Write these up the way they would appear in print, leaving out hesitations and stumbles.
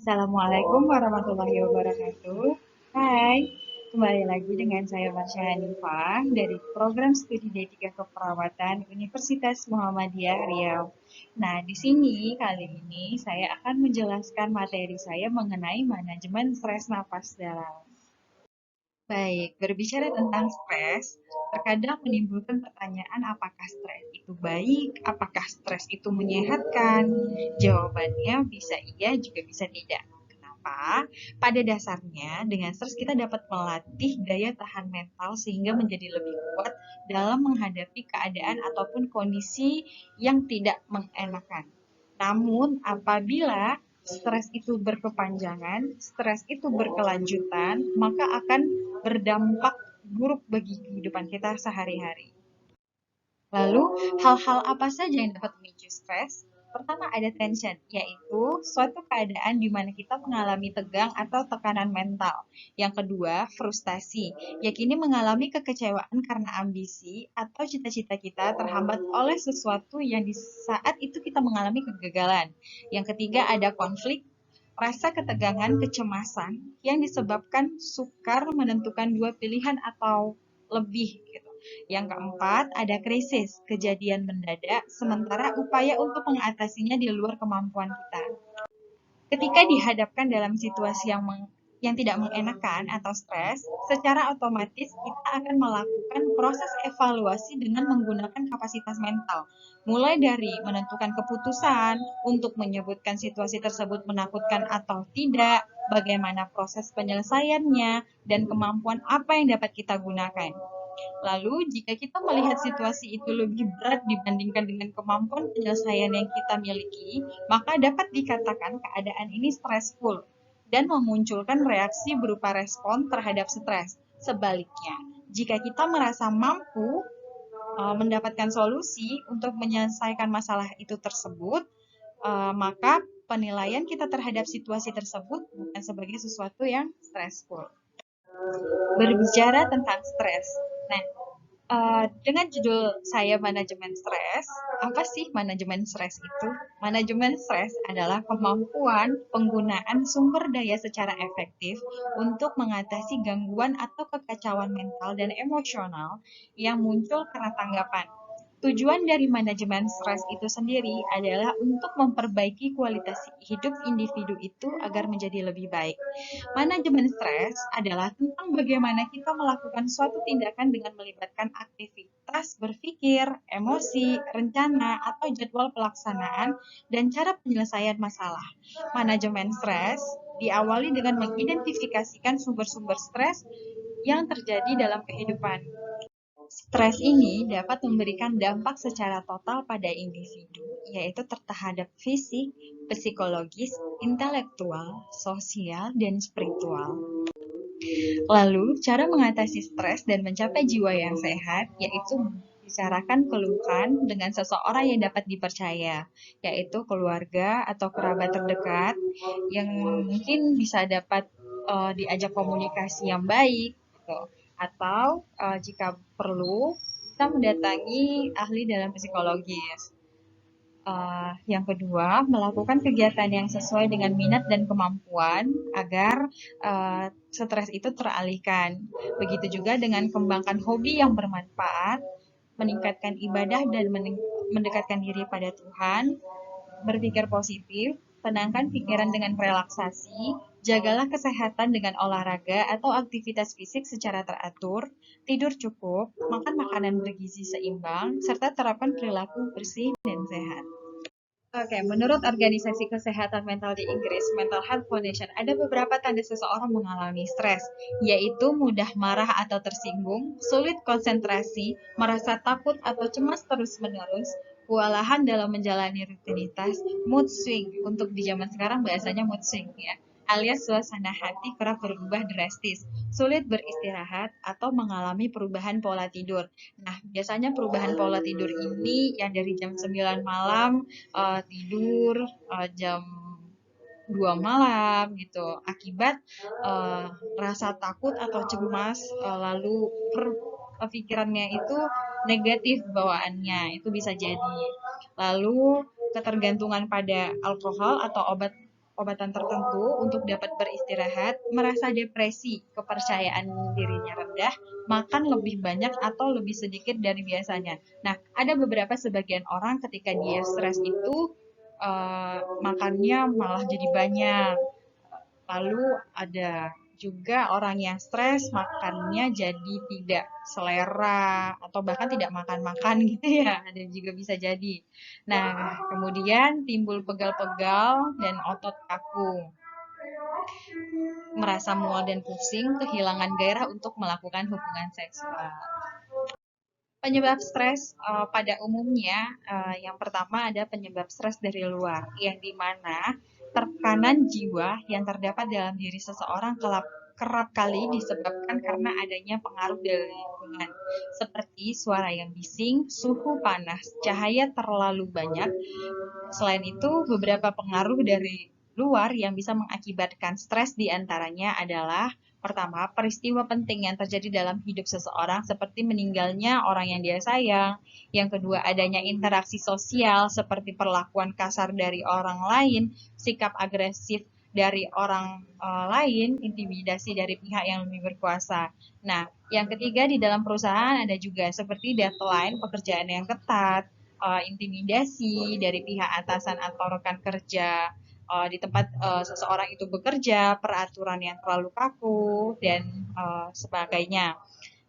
Assalamualaikum warahmatullahi wabarakatuh. Hai, kembali lagi dengan saya Marsha Hanifah dari program studi D3 Keperawatan Universitas Muhammadiyah Riau. Nah, di sini kali ini saya akan menjelaskan materi saya mengenai manajemen stres napas dalam. Baik, berbicara tentang stres, terkadang menimbulkan pertanyaan apakah stres itu baik, apakah stres itu menyehatkan? Jawabannya bisa iya, juga bisa tidak. Kenapa? Pada dasarnya, dengan stres kita dapat melatih daya tahan mental sehingga menjadi lebih kuat dalam menghadapi keadaan ataupun kondisi yang tidak mengenakan. Namun, apabila stres itu berkepanjangan, stres itu berkelanjutan, maka akan berdampak buruk bagi kehidupan kita sehari-hari. Lalu, hal-hal apa saja yang dapat memicu stres? Pertama ada tension, yaitu suatu keadaan di mana kita mengalami tegang atau tekanan mental. Yang kedua, frustasi, yakni mengalami kekecewaan karena ambisi atau cita-cita kita terhambat oleh sesuatu yang di saat itu kita mengalami kegagalan. Yang ketiga ada konflik, rasa ketegangan, kecemasan yang disebabkan sukar menentukan dua pilihan atau lebih gitu. Yang keempat, ada krisis, kejadian mendadak, sementara upaya untuk mengatasinya di luar kemampuan kita. Ketika dihadapkan dalam situasi yang tidak mengenakan atau stres, secara otomatis kita akan melakukan proses evaluasi dengan menggunakan kapasitas mental. Mulai dari menentukan keputusan untuk menyebutkan situasi tersebut menakutkan atau tidak, bagaimana proses penyelesaiannya, dan kemampuan apa yang dapat kita gunakan. Lalu, jika kita melihat situasi itu lebih berat dibandingkan dengan kemampuan penyelesaian yang kita miliki, maka dapat dikatakan keadaan ini stressful dan memunculkan reaksi berupa respon terhadap stres. Sebaliknya, jika kita merasa mampu mendapatkan solusi untuk menyelesaikan masalah itu tersebut, maka penilaian kita terhadap situasi tersebut bukan sebagai sesuatu yang stressful. Berbicara tentang stres. Nah, dengan judul saya manajemen stres, apa sih manajemen stres itu? Manajemen stres adalah kemampuan penggunaan sumber daya secara efektif untuk mengatasi gangguan atau kekacauan mental dan emosional yang muncul karena tanggapan. Tujuan dari manajemen stres itu sendiri adalah untuk memperbaiki kualitas hidup individu itu agar menjadi lebih baik. Manajemen stres adalah tentang bagaimana kita melakukan suatu tindakan dengan melibatkan aktivitas berpikir, emosi, rencana, atau jadwal pelaksanaan, dan cara penyelesaian masalah. Manajemen stres diawali dengan mengidentifikasikan sumber-sumber stres yang terjadi dalam kehidupan. Stres ini dapat memberikan dampak secara total pada individu, yaitu terhadap fisik, psikologis, intelektual, sosial, dan spiritual. Lalu, cara mengatasi stres dan mencapai jiwa yang sehat, yaitu bicarakan keluhan dengan seseorang yang dapat dipercaya, yaitu keluarga atau kerabat terdekat yang mungkin bisa dapat diajak komunikasi yang baik, gitu. Atau jika perlu bisa mendatangi ahli dalam psikologis. Yang kedua, melakukan kegiatan yang sesuai dengan minat dan kemampuan agar stres itu teralihkan. Begitu juga dengan kembangkan hobi yang bermanfaat, meningkatkan ibadah dan mendekatkan diri pada Tuhan, berpikir positif, tenangkan pikiran dengan relaksasi, jagalah kesehatan dengan olahraga atau aktivitas fisik secara teratur, tidur cukup, makan makanan bergizi seimbang, serta terapkan perilaku bersih dan sehat. Oke, menurut Organisasi Kesehatan Mental di Inggris, Mental Health Foundation, ada beberapa tanda seseorang mengalami stres, yaitu mudah marah atau tersinggung, sulit konsentrasi, merasa takut atau cemas terus-menerus, kewalahan dalam menjalani rutinitas, mood swing. Untuk di zaman sekarang bahasanya mood swing ya, alias suasana hati kerap berubah drastis, sulit beristirahat, atau mengalami perubahan pola tidur. Nah, biasanya perubahan pola tidur ini yang dari jam 9 malam tidur jam 2 malam gitu akibat rasa takut atau cemas lalu pikirannya itu negatif bawaannya itu bisa jadi lalu ketergantungan pada alkohol atau obat obatan tertentu untuk dapat beristirahat, merasa depresi, kepercayaan dirinya rendah, makan lebih banyak atau lebih sedikit dari biasanya. Nah, ada beberapa sebagian orang ketika dia stres itu makannya malah jadi banyak. Lalu ada juga orang yang stres makannya jadi tidak selera atau bahkan tidak makan-makan gitu ya. Ada juga bisa jadi. Nah, kemudian timbul pegal-pegal dan otot kaku, merasa mual dan pusing, kehilangan gairah untuk melakukan hubungan seksual. Penyebab stres pada umumnya yang pertama ada penyebab stres dari luar, yang dimana tekanan jiwa yang terdapat dalam diri seseorang kerap kali disebabkan karena adanya pengaruh dari lingkungan, seperti suara yang bising, suhu panas, cahaya terlalu banyak. Selain itu, beberapa pengaruh dari luar yang bisa mengakibatkan stres diantaranya adalah pertama, peristiwa penting yang terjadi dalam hidup seseorang seperti meninggalnya orang yang dia sayang. Yang kedua, adanya interaksi sosial seperti perlakuan kasar dari orang lain, sikap agresif dari orang lain, intimidasi dari pihak yang lebih berkuasa. Nah, yang ketiga di dalam perusahaan ada juga seperti deadline, pekerjaan yang ketat, intimidasi dari pihak atasan atau rekan kerja, di tempat seseorang itu bekerja, peraturan yang terlalu kaku, dan sebagainya.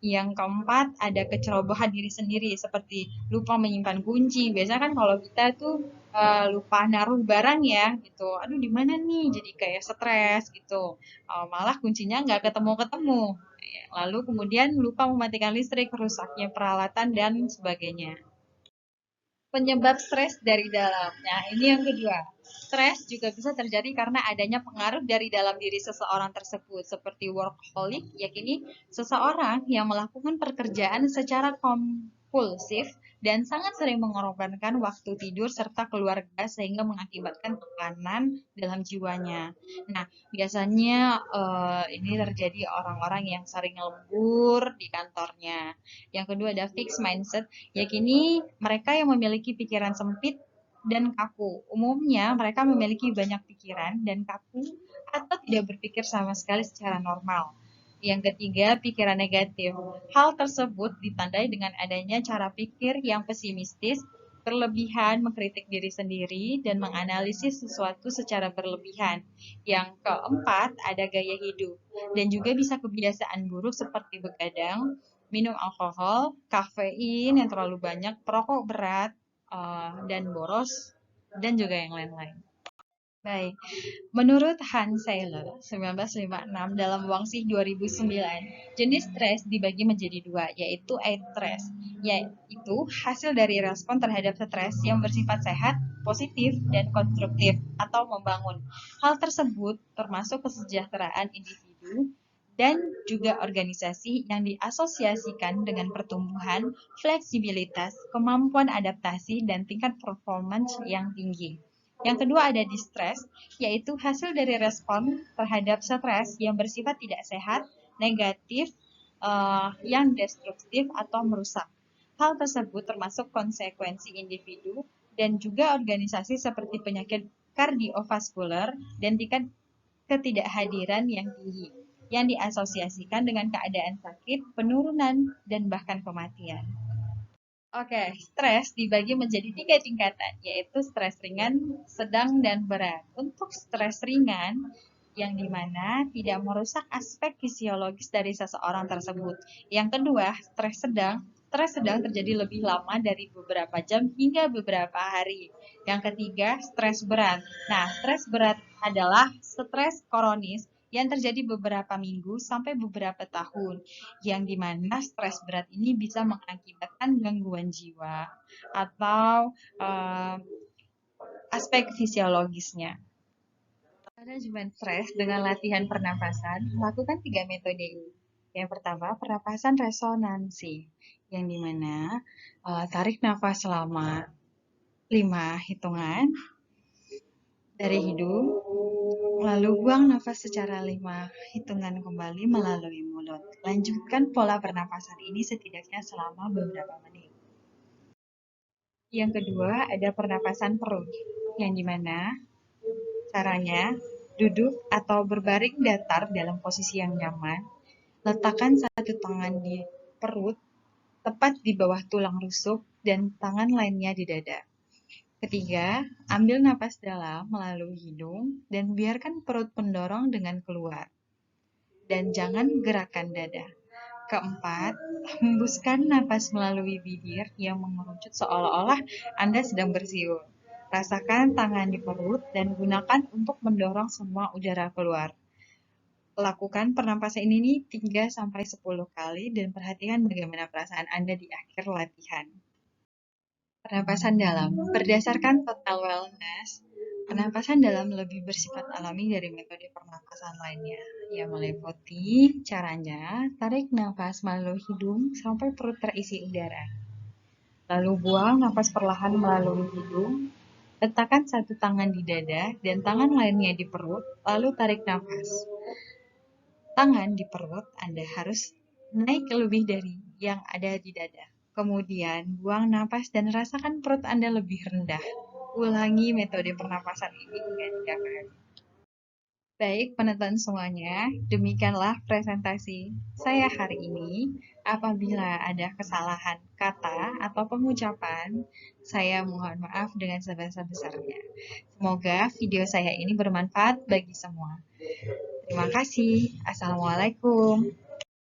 Yang keempat, ada kecerobohan diri sendiri, seperti lupa menyimpan kunci. Biasanya kan kalau kita tuh lupa naruh barang ya, gitu. Aduh, di mana nih? Jadi kayak stres gitu. Malah kuncinya nggak ketemu-ketemu. Lalu kemudian lupa mematikan listrik, rusaknya peralatan, dan sebagainya. Penyebab stres dari dalam. Nah, ini yang kedua. Stres juga bisa terjadi karena adanya pengaruh dari dalam diri seseorang tersebut, seperti workaholic, yakni seseorang yang melakukan pekerjaan secara kompulsif dan sangat sering mengorbankan waktu tidur serta keluarga sehingga mengakibatkan tekanan dalam jiwanya. Nah, biasanya ini terjadi orang-orang yang sering lembur di kantornya. Yang kedua ada fixed mindset, yakni mereka yang memiliki pikiran sempit dan kaku. Umumnya mereka memiliki banyak pikiran dan kaku atau tidak berpikir sama sekali secara normal. Yang ketiga, pikiran negatif. Hal tersebut ditandai dengan adanya cara pikir yang pesimistis, berlebihan, mengkritik diri sendiri, dan menganalisis sesuatu secara berlebihan. Yang keempat, ada gaya hidup. Dan juga bisa kebiasaan buruk seperti begadang, minum alkohol, kafein yang terlalu banyak, perokok berat, dan boros, dan juga yang lain-lain. Baik, menurut Hans Seiler 1956 dalam Wangsih 2009, jenis stres dibagi menjadi dua, yaitu stress, yaitu hasil dari respon terhadap stres yang bersifat sehat, positif, dan konstruktif atau membangun. Hal tersebut termasuk kesejahteraan individu dan juga organisasi yang diasosiasikan dengan pertumbuhan, fleksibilitas, kemampuan adaptasi, dan tingkat performance yang tinggi. Yang kedua ada distress, yaitu hasil dari respon terhadap stres yang bersifat tidak sehat, negatif, yang destruktif atau merusak. Hal tersebut termasuk konsekuensi individu dan juga organisasi seperti penyakit kardiovaskular dan tingkat ketidakhadiran yang tinggi, yang diasosiasikan dengan keadaan sakit, penurunan, dan bahkan kematian. Oke, stres dibagi menjadi tiga tingkatan, yaitu stres ringan, sedang, dan berat. Untuk stres ringan, yang dimana tidak merusak aspek fisiologis dari seseorang tersebut. Yang kedua, stres sedang. Stres sedang terjadi lebih lama dari beberapa jam hingga beberapa hari. Yang ketiga, stres berat. Nah, stres berat adalah stres kronis yang terjadi beberapa minggu sampai beberapa tahun, yang dimana stres berat ini bisa mengakibatkan gangguan jiwa atau aspek fisiologisnya. Manajemen stres dengan latihan pernapasan, lakukan 3 metode ini. Yang pertama, pernapasan resonansi, yang dimana tarik nafas selama 5 hitungan dari hidung, lalu buang nafas secara 5 hitungan kembali melalui mulut. Lanjutkan pola pernapasan ini setidaknya selama beberapa menit. Yang kedua, ada pernapasan perut, yang dimana Caranya, duduk atau berbaring datar dalam posisi yang nyaman. Letakkan satu tangan di perut, tepat di bawah tulang rusuk, dan tangan lainnya di dada. Ketiga, ambil napas dalam melalui hidung dan biarkan perut mendorong dengan keluar. Dan jangan gerakkan dada. Keempat, hembuskan napas melalui bibir yang mengerucut seolah-olah Anda sedang bersiul. Rasakan tangan di perut dan gunakan untuk mendorong semua udara keluar. Lakukan pernapasan ini 3-10 kali dan perhatikan bagaimana perasaan Anda di akhir latihan. Pernapasan dalam. Berdasarkan Total Wellness, pernapasan dalam lebih bersifat alami dari metode pernapasan lainnya. Ya, meliputi caranya, tarik nafas melalui hidung sampai perut terisi udara. Lalu buang nafas perlahan melalui hidung. Letakkan satu tangan di dada dan tangan lainnya di perut, lalu tarik nafas. Tangan di perut Anda harus naik lebih dari yang ada di dada. Kemudian buang napas dan rasakan perut Anda lebih rendah. Ulangi metode pernapasan ini hingga 3 kali. Baik, penonton semuanya, demikianlah presentasi saya hari ini. Apabila ada kesalahan kata atau pengucapan, saya mohon maaf dengan sebesar-besarnya. Semoga video saya ini bermanfaat bagi semua. Terima kasih. Assalamualaikum.